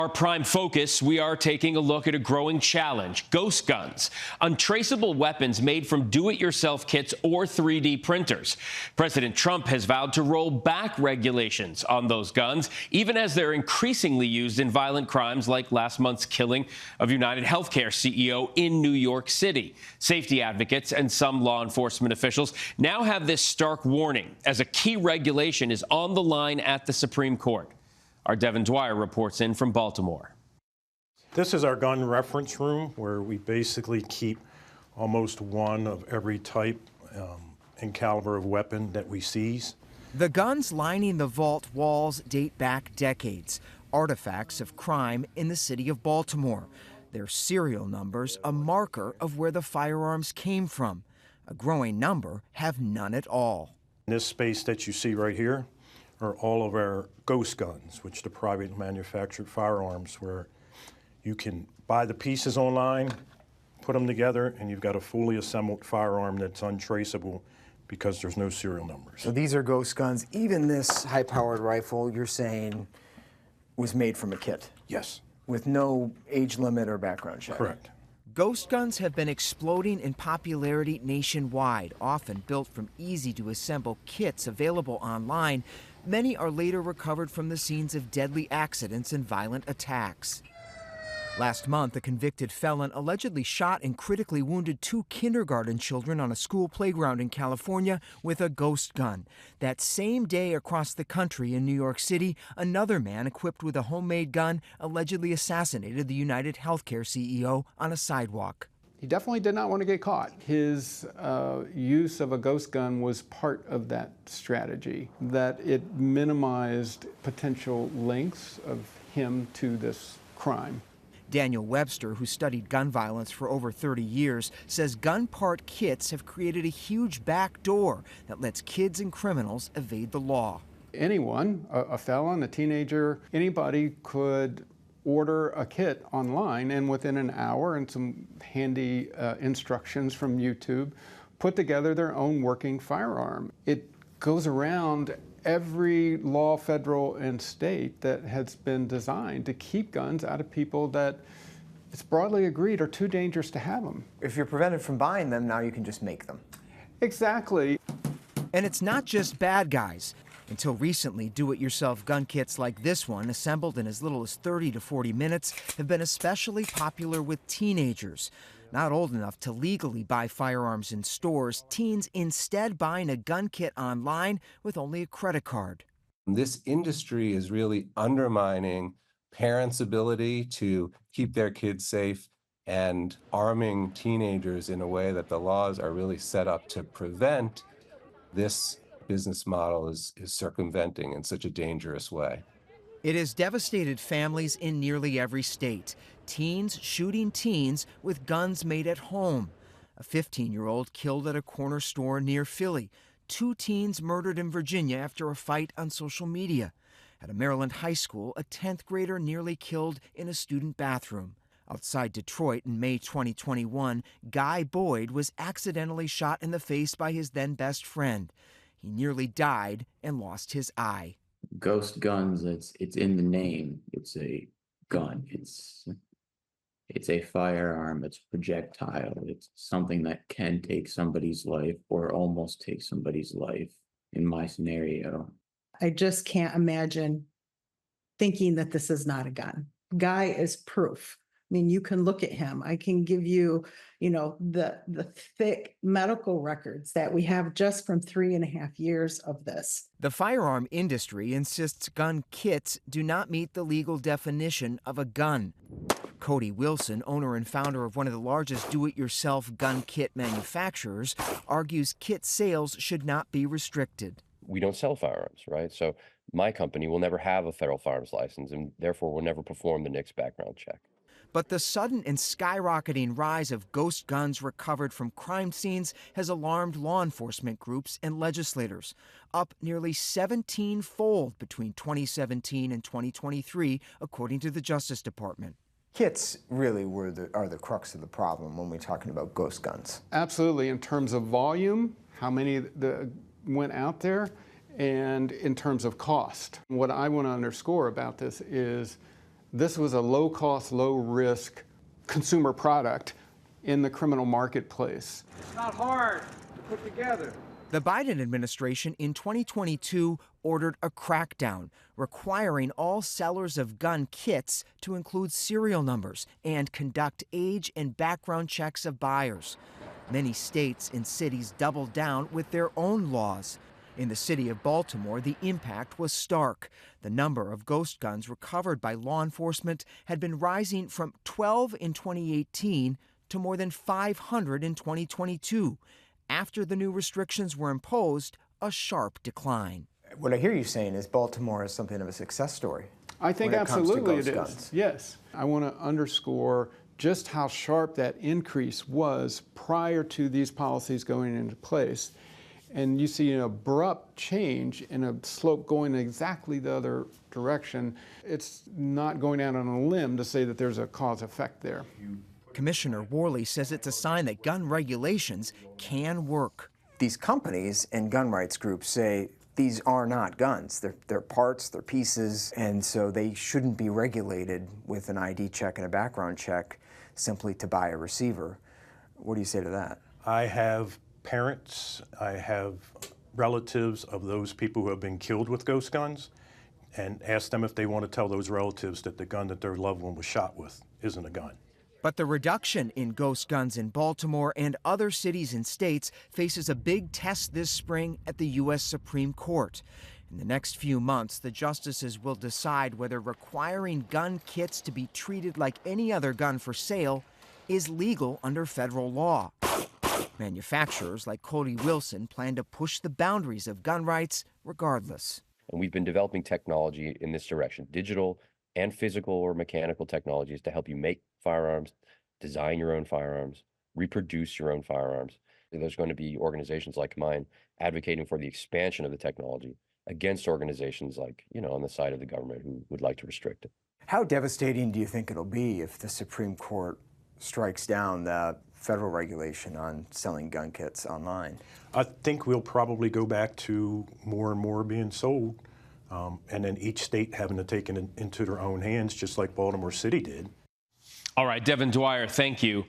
Our prime focus, we are taking a look at a growing challenge, ghost guns, untraceable weapons made from do-it-yourself kits or 3D printers. President Trump has vowed to roll back regulations on those guns, even as they're increasingly used in violent crimes like last month's killing of United Healthcare CEO in New York City. Safety advocates and some law enforcement officials now have this stark warning as a key regulation is on the line at the Supreme Court. Our Devin Dwyer reports in from Baltimore. This is our gun reference room where we basically keep almost one of every type and caliber of weapon that we seize. The guns lining the vault walls date back decades, artifacts of crime in the city of Baltimore. Their serial numbers a marker of where the firearms came from. A growing number have none at all. This space that you see right here are all of our ghost guns, which are private manufactured firearms where you can buy the pieces online, put them together, and you've got a fully assembled firearm that's untraceable because there's no serial numbers. So these are ghost guns. Even this high-powered rifle, you're saying, was made from a kit? Yes. With no age limit or background check? Correct. Ghost guns have been exploding in popularity nationwide, often built from easy-to-assemble kits available online. Many are later recovered from the scenes of deadly accidents and violent attacks. Last month, a convicted felon allegedly shot and critically wounded 2 kindergarten children on a school playground in California with a ghost gun. That same day across the country in New York City, another man equipped with a homemade gun allegedly assassinated the United Healthcare CEO on a sidewalk. He definitely did not want to get caught. His use of a ghost gun was part of that strategy, that it minimized potential links of him to this crime. Daniel Webster, who studied gun violence for over 30 years, says gun part kits have created a huge back door that lets kids and criminals evade the law. Anyone, a felon, a teenager, anybody could order a kit online and within an hour and some handy instructions from YouTube, put together their own working firearm. It goes around every law, federal and state, that has been designed to keep guns out of people that it's broadly agreed are too dangerous to have them. If you're prevented from buying them, now you can just make them. Exactly. And it's not just bad guys. Until recently, do-it-yourself gun kits like this one, assembled in as little as 30 to 40 minutes, have been especially popular with teenagers. Not old enough to legally buy firearms in stores, teens instead buying a gun kit online with only a credit card. This industry is really undermining parents' ability to keep their kids safe and arming teenagers in a way that the laws are really set up to prevent. This business model is circumventing in such a dangerous way. It has devastated families in nearly every state. Teens shooting teens with guns made at home. A 15-year-old killed at a corner store near Philly. 2 teens murdered in Virginia after a fight on social media. At a Maryland high school, a 10th grader nearly killed in a student bathroom. Outside Detroit in May 2021, Guy Boyd was accidentally shot in the face by his then best friend. He nearly died and lost his eye. Ghost guns, it's in the name. It's a gun. It's a firearm. It's a projectile. It's something that can take somebody's life or almost take somebody's life in my scenario. I just can't imagine thinking that this is not a gun. Guy is proof. I mean, you can look at him. I can give you, the thick medical records that we have just from 3.5 years of this. The firearm industry insists gun kits do not meet the legal definition of a gun. Cody Wilson, owner and founder of one of the largest do-it-yourself gun kit manufacturers, argues kit sales should not be restricted. We don't sell firearms, right? So my company will never have a federal firearms license and therefore will never perform the NICS background check. But the sudden and skyrocketing rise of ghost guns recovered from crime scenes has alarmed law enforcement groups and legislators, up nearly 17-fold between 2017 and 2023, according to the Justice Department. Kits really are the crux of the problem when we're talking about ghost guns. Absolutely. In terms of volume, how many went out there, and in terms of cost. What I want to underscore about this is This was a low-cost, low-risk consumer product in the criminal marketplace. It's not hard to put together. The Biden administration in 2022 ordered a crackdown requiring all sellers of gun kits to include serial numbers and conduct age and background checks of buyers. Many states and cities doubled down with their own laws. In the city of Baltimore, the impact was stark. The number of ghost guns recovered by law enforcement had been rising from 12 in 2018 to more than 500 in 2022. After the new restrictions were imposed, a sharp decline. What I hear you saying is Baltimore is something of a success story. I think absolutely it is. Yes. I want to underscore just how sharp that increase was prior to these policies going into place. And you see an abrupt change in a slope going exactly the other direction. It's not going out on a limb to say that there's a cause effect there. Commissioner Worley says it's a sign that gun regulations can work. These companies and gun rights groups say these are not guns. They're parts, they're pieces, and so they shouldn't be regulated with an ID check and a background check simply to buy a receiver. What do you say to that? I have parents, I have relatives of those people who have been killed with ghost guns, and ask them if they want to tell those relatives that the gun that their loved one was shot with isn't a gun. But the reduction in ghost guns in Baltimore and other cities and states faces a big test this spring at the U.S. Supreme Court. In the next few months, the justices will decide whether requiring gun kits to be treated like any other gun for sale is legal under federal law. Manufacturers like Cody Wilson plan to push the boundaries of gun rights regardless. And we've been developing technology in this direction, digital and physical or mechanical technologies to help you make firearms, design your own firearms, reproduce your own firearms. There's going to be organizations like mine advocating for the expansion of the technology against organizations like, on the side of the government who would like to restrict it. How devastating do you think it'll be if the Supreme Court strikes down the federal regulation on selling gun kits online? I think we'll probably go back to more and more being sold, and then each state having to take it into their own hands, just like Baltimore City did. All right, Devin Dwyer, thank you.